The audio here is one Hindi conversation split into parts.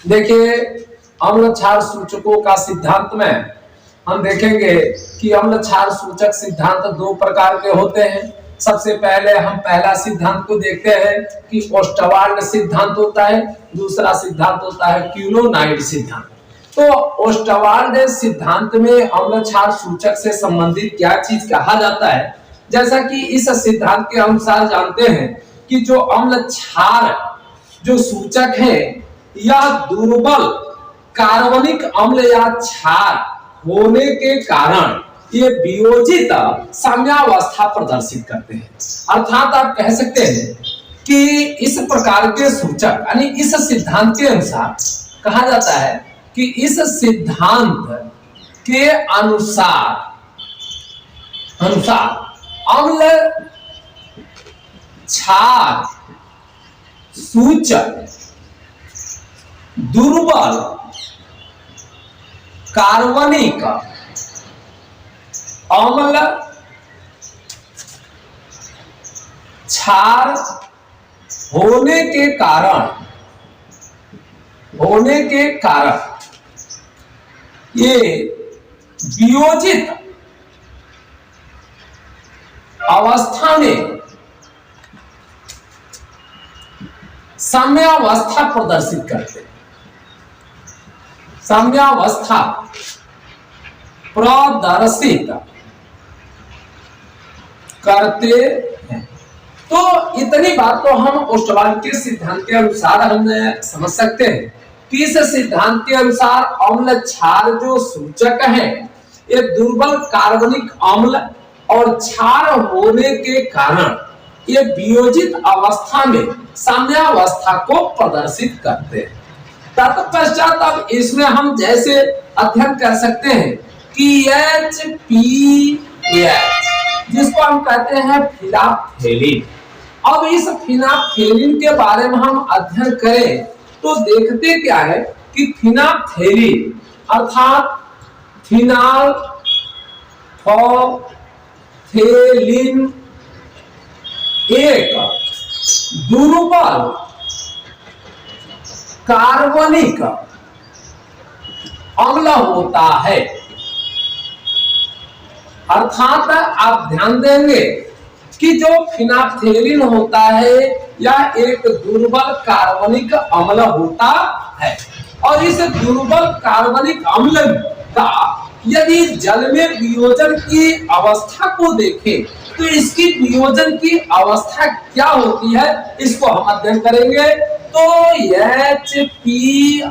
देखिए, अम्ल क्षार सूचकों का सिद्धांत में हम देखेंगे कि अम्ल क्षार सूचक सिद्धांत दो प्रकार के होते हैं। सबसे पहले हम पहला सिद्धांत को देखते हैं कि ओस्टवाल्ड सिद्धांत होता है, दूसरा सिद्धांत होता है क्यूलोनाइड सिद्धांत। तो ओस्टवाल्ड सिद्धांत में अम्ल क्षार सूचक से संबंधित क्या चीज कहा जाता है, जैसा कि इस सिद्धांत के अनुसार जानते हैं कि जो अम्ल क्षार जो सूचक है यह दुर्बल कार्बनिक अम्ल या क्षार होने के कारण ये वियोजित साम्यावस्था प्रदर्शित करते हैं। अर्थात आप कह सकते हैं कि इस प्रकार के सूचक यानी इस सिद्धांत के अनुसार कहा जाता है कि इस सिद्धांत के अनुसार अम्ल क्षार सूचक दुर्बल कार्बनिक अम्ल क्षार होने के कारण ये वियोजित अवस्था में साम्यावस्था प्रदर्शित करते हैं। साम्यावस्था प्रदर्शित करते हैं। तो इतनी बात तो हम ओस्टवाल्ड के सिद्धांत के अनुसार हम समझ सकते हैं कि इस सिद्धांत के अनुसार अम्ल क्षार जो सूचक है ये दुर्बल कार्बनिक अम्ल और क्षार होने के कारण ये वियोजित अवस्था में साम्यावस्था को प्रदर्शित करते हैं। तत्पश्चात अब इसमें हम जैसे अध्ययन कर सकते हैं कि HPH जिसको हम कहते हैं फिनाप्थेलिन। अब इस फिनाप्थेलिन के बारे में हम अध्ययन करें तो देखते क्या है कि फिनाप्थेलिन अर्थात फिनाल थेलिन एक दुर्बल कार्बनिक अम्ल होता है। अर्थात आप ध्यान देंगे कि जो फिनाप्थेलिन होता है यह एक दुर्बल कार्बनिक अम्ल होता है और इस दुर्बल कार्बनिक अम्ल का यदि जल में वियोजन की अवस्था को देखें तो इसकी वियोजन की अवस्था क्या होती है इसको हम अध्ययन करेंगे। तो HP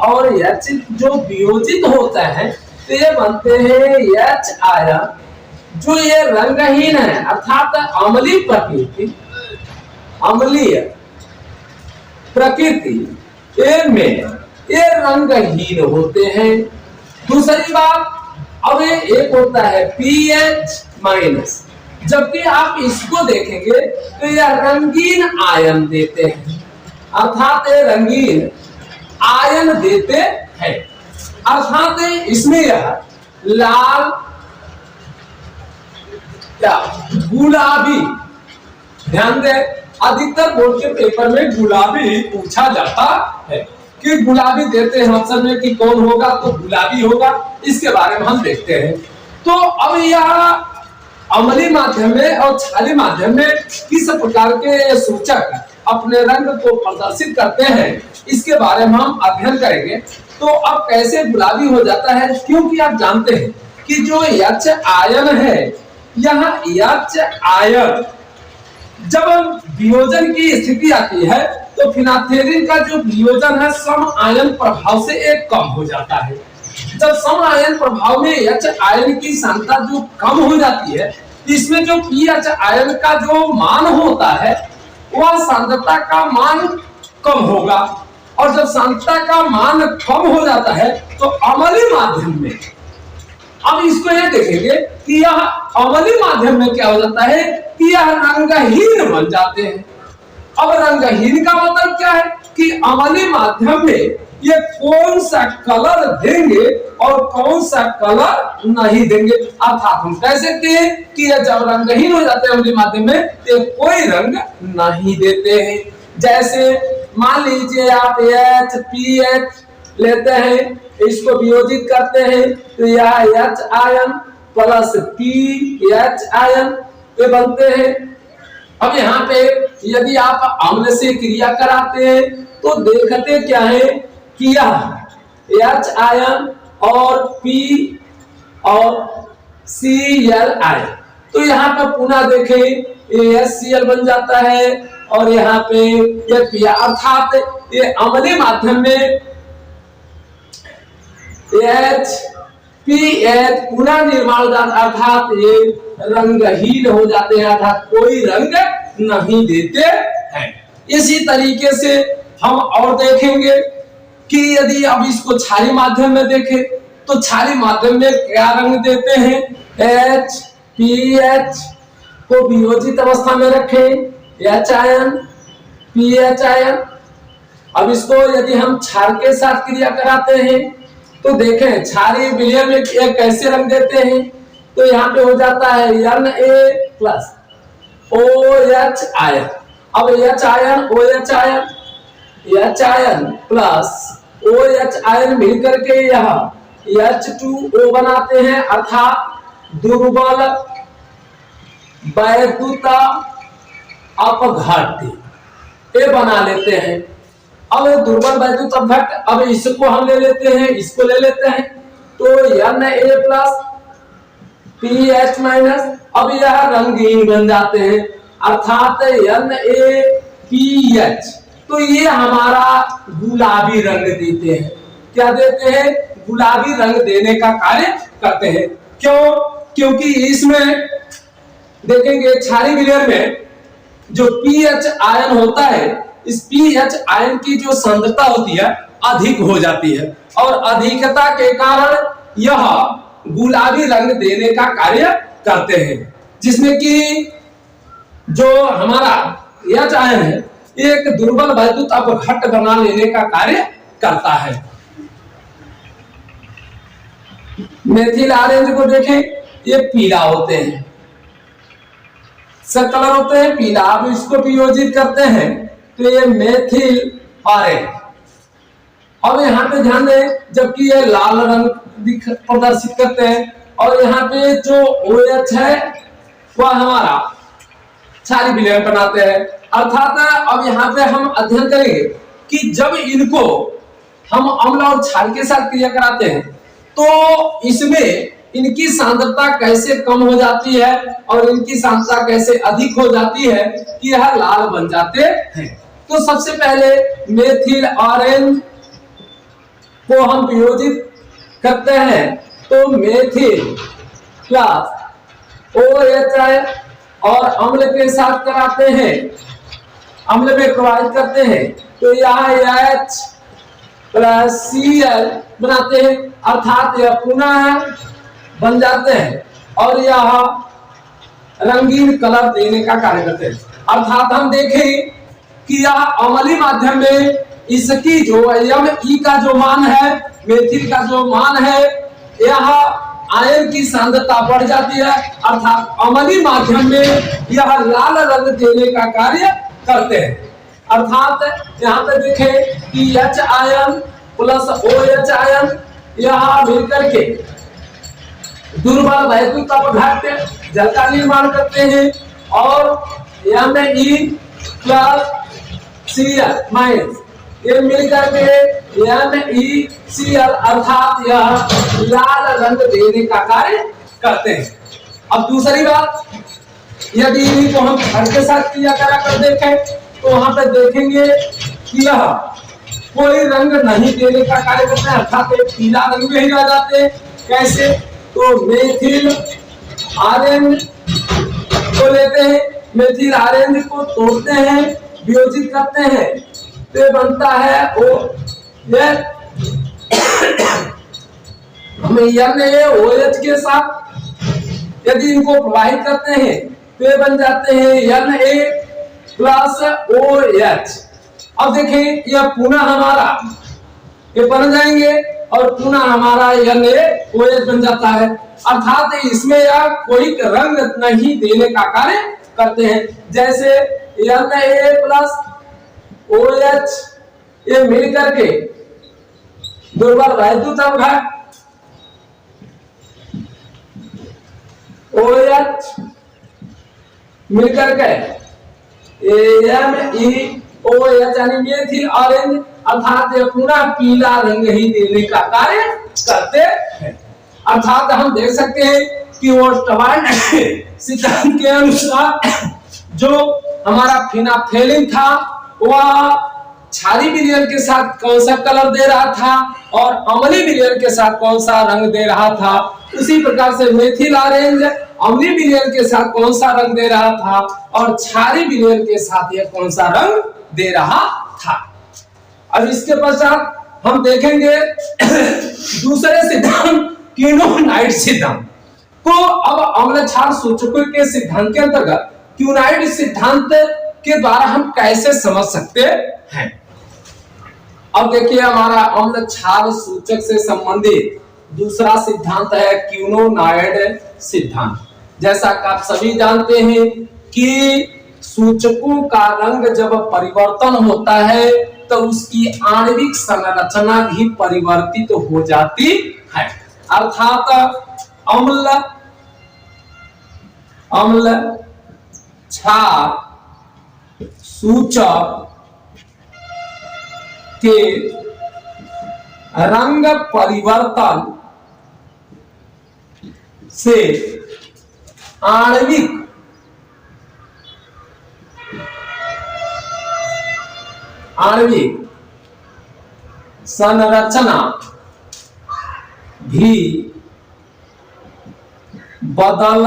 और H जो वियोजित होता है तो ये बनते हैं H आयन जो ये रंगहीन है अर्थात अम्लीय प्रकृति में ये रंगहीन होते हैं। दूसरी बात अब एक होता है PH- जबकि आप इसको देखेंगे तो यह रंगीन आयन देते हैं अर्थात रंगीन आयन देते हैं। अर्थात इसमें यह लाल या गुलाबी, ध्यान दें अधिकतर बोर्ड के पेपर में गुलाबी पूछा जाता है कि गुलाबी देते हैं अक्सर में कि कौन होगा तो गुलाबी होगा। इसके बारे में हम देखते हैं। तो अब यह अम्लीय माध्यम में और क्षारीय माध्यम में किस प्रकार के सूचक अपने रंग को प्रदर्शित करते हैं इसके बारे में हम अध्ययन करेंगे। तो अब कैसे गुलाबी हो जाता है, क्योंकि आप जानते हैं कि जो H आयन है यह H आयन जब वियोजन की स्थिति आती है तो फिनाप्थेलिन का जो वियोजन है सम आयन प्रभाव से एक कम हो जाता है। जब सम आयन प्रभाव में H आयन की सांद्रता जो कम हो जाती है इसमें जो PH आयन का जो मान होता है वह सांद्रता का मान कम होगा और जब सांद्रता का मान कम हो जाता है तो अम्लीय माध्यम में अब इसको ये देखेंगे कि यह अम्लीय माध्यम में क्या हो जाता है कि यह रंगहीन बन जाते हैं। अब रंगहीन का मतलब क्या है कि अम्लीय माध्यम में ये कौन सा कलर देंगे और कौन सा कलर नहीं देंगे। अर्थात हम कह सकते हैं कि ये जब रंगहीन हो जाते हैं अम्लीय माध्यम में तो कोई रंग नहीं देते हैं। जैसे मान लीजिए आप HPH लेते हैं, इसको वियोजित करते हैं तो यह H ion plus PH ion ये बनते हैं। अब यहाँ पे यदि आप अम्ल से क्रिया कराते हैं तो देखते क्या है कि यह H आयन और P और Cl आयन, तो यहाँ पर पुनः देखें ये HCl बन जाता है और यहाँ पे ये P, अर्थात ये अम्लीय माध्यम में HPH पुनः निर्माण हो जाता, अर्थात ये रंगहीन हो जाते हैं, अर्थात कोई रंग नहीं देते हैं। इसी तरीके से हम और देखेंगे कि यदि अब इसको क्षारीय माध्यम में देखें तो क्षारीय माध्यम में क्या रंग देते हैं, HPH को वियोजित अवस्था में रखें, H आयन PH आयन। अब इसको यदि हम क्षार के साथ क्रिया कराते हैं तो देखें क्षारीय विलय में कैसे रंग देते हैं, तो यहाँ पे हो जाता है Na प्लस OH आयन। अब H ion OH ion, H ion plus OH ion मिलकर के यह H2O बनाते हैं, अर्थात दुर्बल वैद्युत अपघट्य ये बना लेते हैं। अब दुर्बल वैद्युत अपघट्य, अब इसको हम ले लेते हैं, इसको ले लेते हैं तो Na प्लस PH माइनस, अब यह रंगीन बन जाते हैं, अर्थात NaPH, तो ये हमारा गुलाबी रंग देते हैं। क्या देते हैं, गुलाबी रंग देने का कार्य करते हैं। क्यों, क्योंकि इसमें देखेंगे क्षारीय विलयन में जो पीएच आयन होता है, इस पीएच आयन की जो सांद्रता होती है अधिक हो जाती है और अधिकता के कारण यह गुलाबी रंग देने का कार्य करते हैं, जिसमें कि जो हमारा एच आयन है एक दुर्बल वैद्युत अपघट्य बना लेने का कार्य करता है। मेथिल ऑरेंज को देखें, ये पीला होते हैं, सब कलर होते हैं पीला। अब इसको वियोजित करते हैं तो ये मेथिल ऑरेंज। अब यहाँ पे ध्यान दें, जबकि ये लाल रंग प्रदर्शित करते हैं और यहाँ पे जो OH है वह हमारा क्षारीय विलयन बनाते हैं। अर्थात अब यहाँ पे हम अध्ययन करेंगे कि जब इनको हम अम्ल और क्षार के साथ क्रिया कराते हैं तो इसमें इनकी सांद्रता कैसे कम हो जाती है और इनकी सांद्रता कैसे अधिक हो जाती है कि यह लाल बन जाते हैं। तो सबसे पहले मेथिल ऑरेंज को हम वियोजित करते हैं तो मेथिल प्लस OH और अम्ल के साथ कराते हैं, अम्ल में प्रवाहित करते हैं तो यह H प्लस Cl बनाते हैं, अर्थात यह पुनः बन जाते हैं और यह रंगीन कलर देने का कार्य करते हैं। अर्थात हम देखें कि यह अम्लीय माध्यम में इसकी जो Me का जो मान है, मेथिल का जो मान है, यह आयन की सांद्रता बढ़ जाती है, अर्थात अम्लीय माध्यम में यह लाल रंग देने का कार्य करते हैं। अर्थात यहाँ पे देखें कि H ion plus OH ion यह मिलकर के दुर्बल वैद्युत अपघट्य जल का निर्माण करते हैं और Me प्लस Cl माइनस ये मिलकर के NeCl अर्थात यह लाल रंग देने का कार्य करते हैं। अब दूसरी बात, यदि इनको हम क्षार के साथ क्रिया करा कर देखें तो वहां पे देखेंगे कि यह कोई रंग नहीं देने का कार्य करते हैं, अर्थात पीला रंग में ही रह जाते हैं। कैसे, तो मेथिल ऑरेंज को लेते हैं, मेथिल ऑरेंज को तोड़ते हैं, वियोजित करते हैं तो बनता है हमें NaOH के साथ यदि इनको प्रवाहित करते हैं तो ये बन जाते हैं Na प्लस OH। अब देखें यह पुनः हमारा ये बन जाएंगे और पुनः हमारा NaOH बन जाता है, अर्थात इसमें यह कोई रंग नहीं देने का कार्य करते हैं। जैसे Na प्लस OH ये मिल करके दुर्बल वैद्युत अवघट OH मिलकर के AMeOH यानी मेथिल ऑरेंज अर्थात ये पूरा पीला रंग ही देने का कार्य करते हैं। अर्थात हम देख सकते हैं कि वो सिद्धांत के अनुसार जो हमारा फिनाफेलिन था वह क्षारीय विलयन के साथ कौन सा कलर दे रहा था और अम्लीय विलयन के साथ कौन सा रंग दे रहा था, उसी प्रकार से मेथिल ऑरेंज अम्लीय विलयन के साथ कौन सा रंग दे रहा था और क्षारीय विलयन के साथ यह कौन सा रंग दे रहा था। अब इसके पश्चात हम देखेंगे दूसरे सिद्धांत क्विनोनाइड सिद्धांत को। अब अम्ल क्षार सूचकों के सिद्धांत के अंतर्गत क्विनोनाइड सिद्धांत के द्वारा हम कैसे समझ सकते हैं। अब देखिए हमारा अम्ल क्षार सूचक से संबंधित दूसरा सिद्धांत है क्विनोनाइड सिद्धांत। जैसा कि आप सभी जानते हैं कि सूचकों का रंग जब परिवर्तन होता है तो उसकी आणविक संरचना भी परिवर्तित हो जाती है। अर्थात अम्ल क्षार सूचक के रंग परिवर्तन से आणविक संरचना भी बदल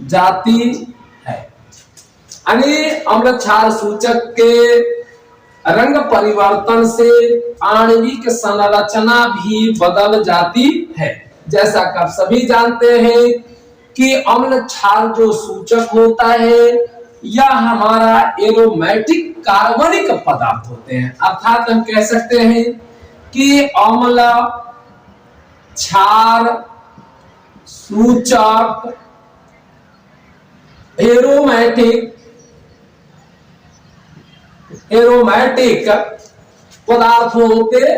जाती है। यानी अम्ल क्षार सूचक के रंग परिवर्तन से आणविक संरचना भी बदल जाती है। जैसा कि आप सभी जानते हैं कि अम्ल क्षार जो सूचक होता है यह हमारा एरोमेटिक कार्बनिक पदार्थ होते हैं। अर्थात हम कह सकते हैं कि अम्ल क्षार सूचक एरोमेटिक पदार्थ होते हैं।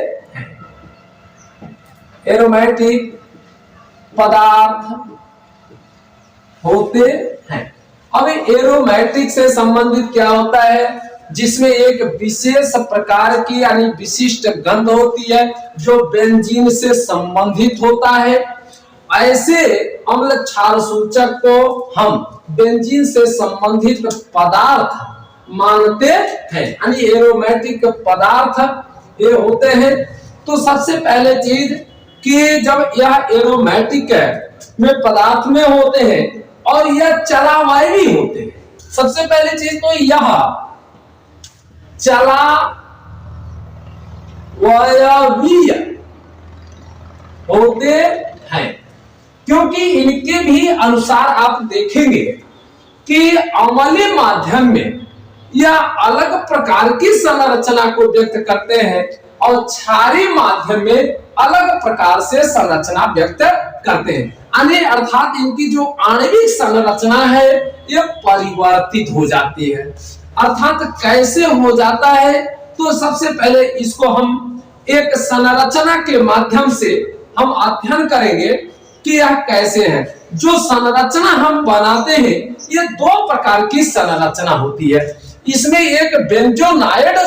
एरोमेटिक पदार्थ होते हैं। अब एरोमेटिक से संबंधित क्या होता है, जिसमें एक विशेष प्रकार की यानी विशिष्ट गंध होती है जो बेंजीन से संबंधित होता है। ऐसे अम्ल क्षार सूचक को हम बेंजीन से संबंधित पदार्थ मानते हैं, यानी एरोमेटिक पदार्थ ये होते हैं। तो सबसे पहले चीज कि जब यह एरोमेटिक में पदार्थ में होते हैं और यह चलावायवी होते हैं, सबसे पहले चीज तो यह चलावायवीय होते हैं, क्योंकि इनके भी अनुसार आप देखेंगे कि अम्लीय माध्यम में यह अलग प्रकार की संरचना को व्यक्त करते हैं और क्षारीय माध्यम में अलग प्रकार से संरचना व्यक्त करते हैं। अर्थात इनकी जो आणविक संरचना है यह परिवर्तित हो जाती है। अर्थात कैसे हो जाता है, तो सबसे पहले इसको हम एक संरचना के माध्यम से हम अध्ययन करेंगे कि यह कैसे है। जो संरचना हम बनाते हैं ये दो प्रकार की संरचना होती है। इसमें एक बेंजोनाइड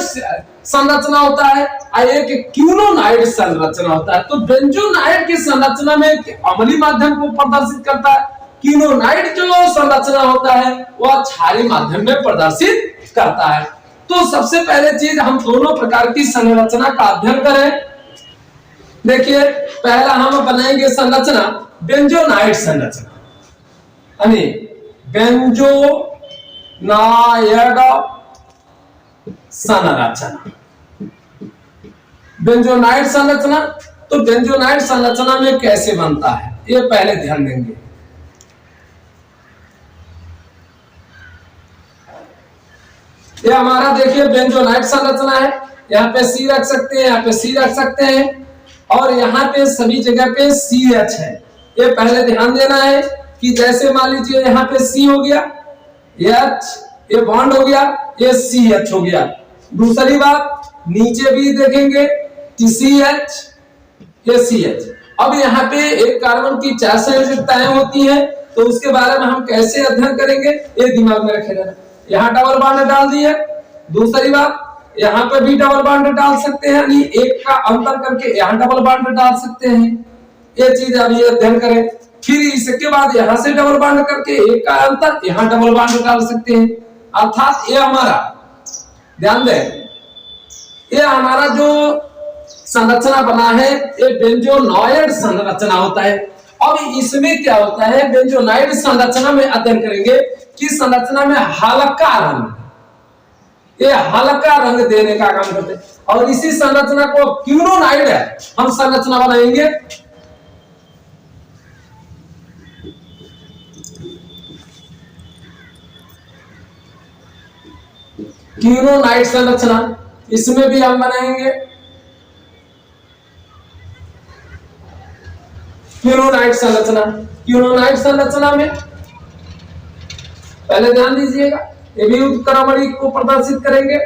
संरचना होता है और एक क्विनोनाइड संरचना होता है। तो बेंजोनाइड की संरचना में अम्लीय माध्यम को प्रदर्शित करता है, क्विनोनाइड जो संरचना होता है वह क्षारीय माध्यम में प्रदर्शित करता है। तो सबसे पहले चीज हम दोनों प्रकार की संरचना का अध्ययन करें। देखिए पहला हम बनाएंगे संरचना बेंजोनाइड संरचना, यानी बेंजोनाइड संरचना। बेंजोनाइड संरचना, तो बेंजोनाइड संरचना में कैसे बनता है ये पहले ध्यान देंगे। ये हमारा देखिए बेंजोनाइड संरचना है। यहाँ पे C रख सकते हैं, यहाँ पे C रख सकते हैं और यहाँ पे सभी जगह पे CH है। ये पहले ध्यान देना है कि जैसे मान लीजिए यहाँ पे C हो गया, H ये बॉन्ड हो गया, ये CH हो गया। दूसरी बात नीचे भी देखेंगे TCH ACH। अब यहाँ पे एक कार्बन की 4 संयोजकताएं होती हैं, तो उसके बारे में हम कैसे अध्ययन करेंगे ये दिमाग में रखे रहना। यहाँ डबल बॉन्ड डाल दिया। दूसरी बात, यहाँ पे भी डबल बॉन्ड डाल सकते हैं, यानी एक का अंतर करके यहाँ डबल बॉन्ड डाल सकते हैं। ये चीज अभी अध्ययन करें। फिर इसके बाद यहाँ से डबल बॉन्ड करके एक का अंतर यहाँ डबल बॉन्ड डाल सकते हैं। अर्थात ये हमारा, ध्यान दें, ये हमारा जो संरचना बना है ये बेंजोनॉइड संरचना होता है। अब इसमें क्या होता है, बेंजोनॉइड संरचना में अध्ययन करेंगे कि संरचना में हल्का रंग, ये हल्का रंग देने का काम करते हैं, और इसी संरचना को क्यूनोनाइड है हम संरचना बनाएंगे। क्यूनोनाइड संरचना इसमें भी हम बनाएंगे। क्यूनोनाइड संरचना, क्यूनोनाइड संरचना में पहले ध्यान दीजिएगा, ये भी उत्क्रमणी को प्रदर्शित करेंगे।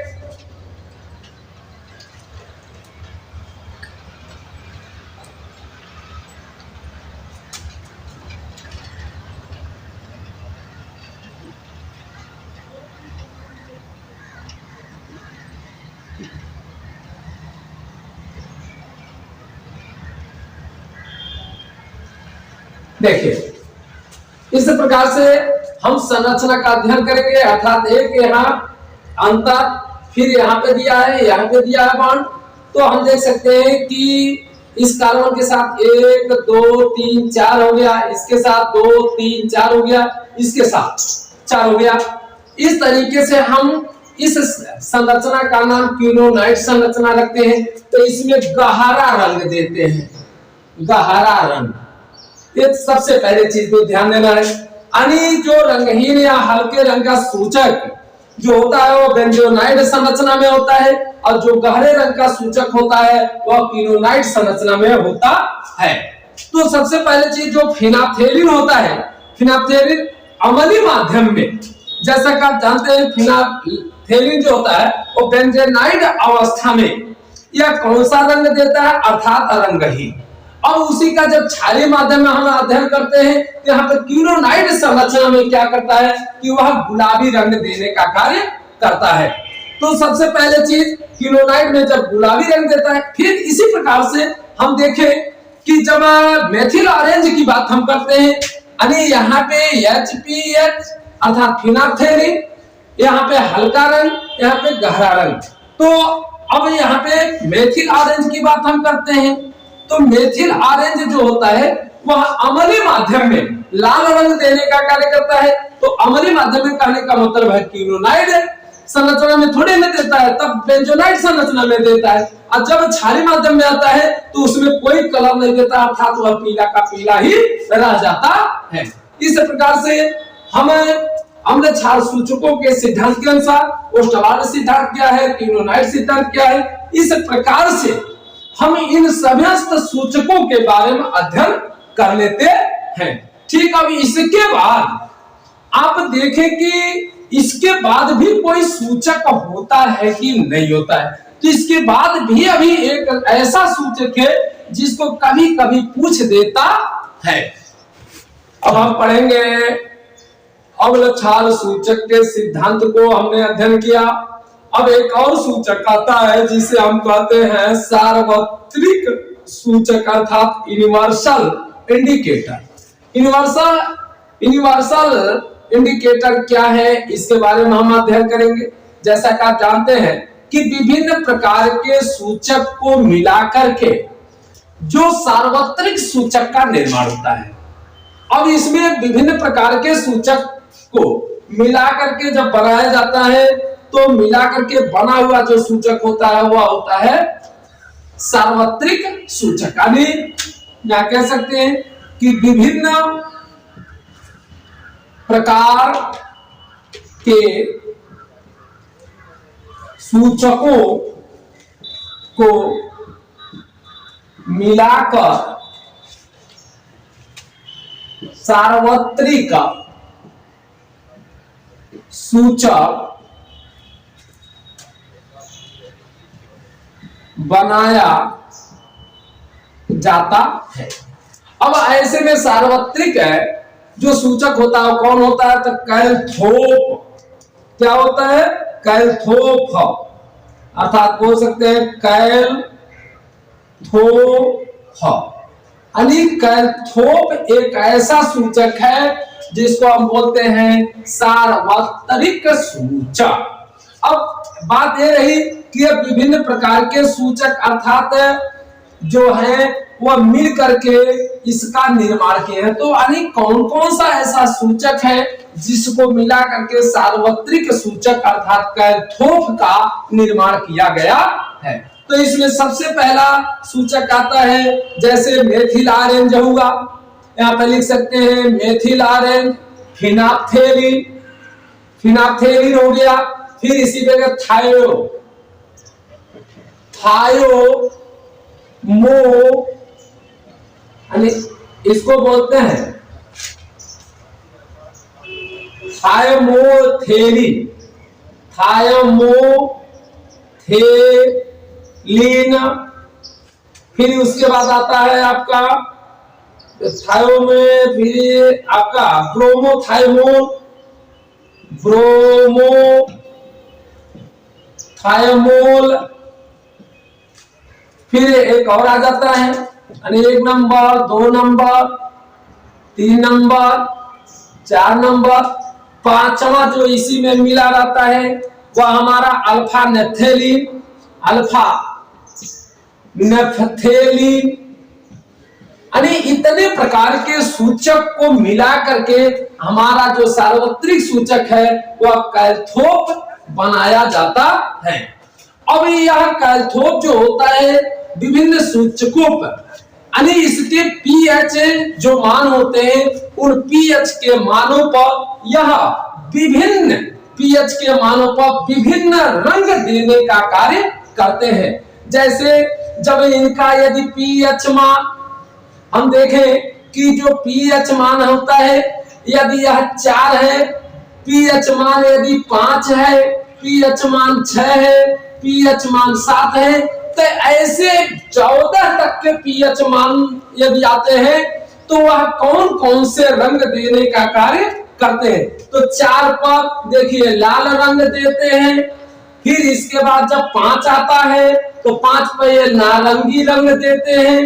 देखिए, इस प्रकार से हम संरचना का अध्ययन करेंगे। अर्थात एक यहाँ अंतर, फिर यहाँ पे दिया है, यहाँ पे दिया है बॉन्ड, तो हम देख सकते हैं कि इस कार्बन के साथ 1 2 3 4 हो गया, इसके साथ 2 3 4 हो गया, इसके साथ 4 हो गया। इस तरीके से हम इस संरचना का नाम क्यूनोनाइड संरचना रखते हैं। तो इसमें गहरा रंग देते हैं, गहरा रंग, ये सबसे पहले चीज को ध्यान देना है। यानी जो रंगहीन या हल्के रंग का सूचक जो होता है वो बेंजोनाइड संरचना में होता है, और जो गहरे रंग का सूचक होता है वह क्यूनोनाइड संरचना में होता है। तो सबसे पहले चीज जो फिनाप्थेलिन होता है, फिनाप्थेलिन अम्लीय माध्यम में, जैसा कि आप जानते हैं फिनाप्थेलिन जो होता है वो बेंजोनाइड अवस्था में यह कौन सा रंग देता है, अर्थात रंगहीन। अब उसी का जब क्षारीय माध्यम में हम अध्ययन करते हैं तो यहाँ पर क्यूनोनाइड संरचना में क्या करता है कि वह गुलाबी रंग देने का कार्य करता है। तो सबसे पहले चीज क्यूनोनाइड में जब गुलाबी रंग देता है। फिर इसी प्रकार से हम देखें कि जब मेथिल ऑरेंज की बात हम करते हैं, यानी यहाँ पे HPH अर्थात फिनाप्थेलिन, यहाँ पे हल्का रंग, यहाँ पे गहरा रंग। तो अब यहाँ पे मेथिल ऑरेंज की बात हम करते हैं, तो मेथिल ऑरेंज जो होता है वह अम्लीय माध्यम में लाल रंग देने का कार्य करता है। तो अम्लीय माध्यम में कहने का मतलब है क्यूनोनाइड संरचना में थोड़े में देता है, तब बेंजोनाइड संरचना में देता है। और जब क्षारीय माध्यम में आता है तो उसमें कोई कलर नहीं देता, अर्थात वह पीला का पीला ही रह जाता है। इस प्रकार से हम अम्ल क्षार सूचकों के सिद्धांत के अनुसार ओस्टवार्ड सिद्धांत क्या है, क्यूनोनाइड सिद्धांत क्या है, इस प्रकार से हम इन सभी सूचकों के बारे में अध्ययन कर लेते हैं। ठीक, अब इसके बाद आप देखें कि इसके बाद भी कोई सूचक होता है कि नहीं होता है। तो इसके बाद भी अभी एक ऐसा सूचक है जिसको कभी कभी पूछ देता है। अब हम पढ़ेंगे अम्ल क्षार सूचक के सिद्धांत को हमने अध्ययन किया। अब एक और सूचक आता है जिसे हम कहते हैं सार्वत्रिक सूचक अर्थात यूनिवर्सल इंडिकेटर। यूनिवर्सल इंडिकेटर क्या है, इसके बारे में हम अध्ययन करेंगे। जैसा कि आप जानते हैं कि विभिन्न प्रकार के सूचक को मिलाकर के जो सार्वत्रिक सूचक का निर्माण होता है। अब इसमें विभिन्न प्रकार के सूचक को मिलाकर के जब बनाया जाता है तो मिलाकर के बना हुआ जो सूचक होता है वह होता है सार्वत्रिक सूचक। यानी क्या कह सकते हैं कि विभिन्न प्रकार के सूचकों को मिलाकर सार्वत्रिक सूचक बनाया जाता है। अब ऐसे में सार्वत्रिक जो सूचक होता है कौन होता है? तो कैलथोप। क्या होता है? कैलथोप, अर्थात बोल सकते हैं कैलथोप। यानी कैलथोप एक ऐसा सूचक है जिसको हम बोलते हैं सार्वत्रिक सूचक। अब बात यह रही कि विभिन्न प्रकार के सूचक अर्थात जो है वह मिल करके इसका निर्माण किए हैं। तो यानी कौन कौन सा ऐसा सूचक है जिसको मिला करके सार्वत्रिक सूचक अर्थात कैलथोप का निर्माण किया गया है? तो इसमें सबसे पहला सूचक आता है जैसे मेथिल ऑरेंज हुआ, यहाँ पे लिख सकते हैं मेथिल ऑरेंज, फिनाप्थेलिन, फिनाप्थेलिन हो गया। फिर इसी पे थायो, थायो मो, इसको बोलते हैं थायोमोथेलिन, थायोमोथेलिन। फिर उसके बाद आता है आपका थायो में फिर आपका ब्रोमोथायोमोल, ब्रोमोथायोमोल। फिर एक और आ जाता है 1 नंबर, 2 नंबर, 3 नंबर, 4 नंबर, 5वां जो इसी में मिला रहता है वह हमारा अल्फा नेप्थेलिन, अल्फा नेप्थेलिन। यानी इतने प्रकार के सूचक को मिला करके हमारा जो सार्वत्रिक सूचक है वह कैलथोप बनाया जाता है। अब यह कैलथोप जो होता है विभिन्न सूचकों पर, यानी इसके पीएच जो मान होते हैं उन पीएच के मानों पर यह विभिन्न पीएच के मानों पर विभिन्न रंग देने का कार्य करते हैं। जैसे जब इनका यदि पीएच मान हम देखें कि जो पीएच मान होता है यदि यह 4 है, पीएच मान यदि 5 है, पीएच मान 6 है, पीएच मान 7 है, तो ऐसे 14 तक के पीएच मान यदि आते हैं तो वह कौन कौन से रंग देने का कार्य करते हैं? तो 4 पर देखिए लाल रंग देते हैं। फिर इसके बाद जब 5 आता है तो 5 पर ये नारंगी रंग देते हैं।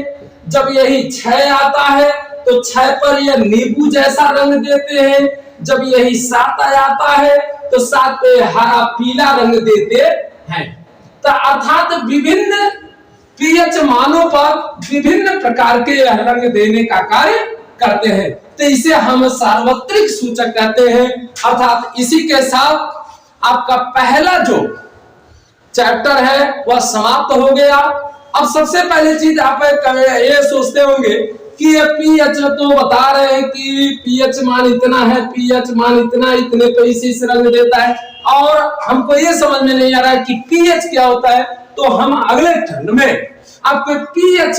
जब यही 6 आता है तो 6 पर ये नींबू जैसा रंग देते हैं। जब यही 7 आता है तो 7 पे हरा पीला रंग देते हैं। तो अर्थात विभिन्न पीएच मानों पर विभिन्न प्रकार के रंग देने का कार्य करते हैं। तो इसे हम सार्वत्रिक सूचक कहते हैं। अर्थात इसी के साथ आपका पहला जो चैप्टर है वह समाप्त हो गया। अब सबसे पहली चीज आप ये सोचते होंगे कि ये पीएच तो बता रहे हैं कि पीएच मान इतना है, पीएच मान इतना, इतने पे इस रंग देता है, और हमको ये समझ में नहीं आ रहा है कि पीएच क्या होता है। तो हम अगले खंड में आपके पीएच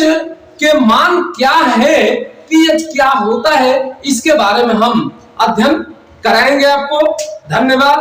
के मान क्या है, पीएच क्या होता है, इसके बारे में हम अध्ययन कराएंगे आपको। धन्यवाद।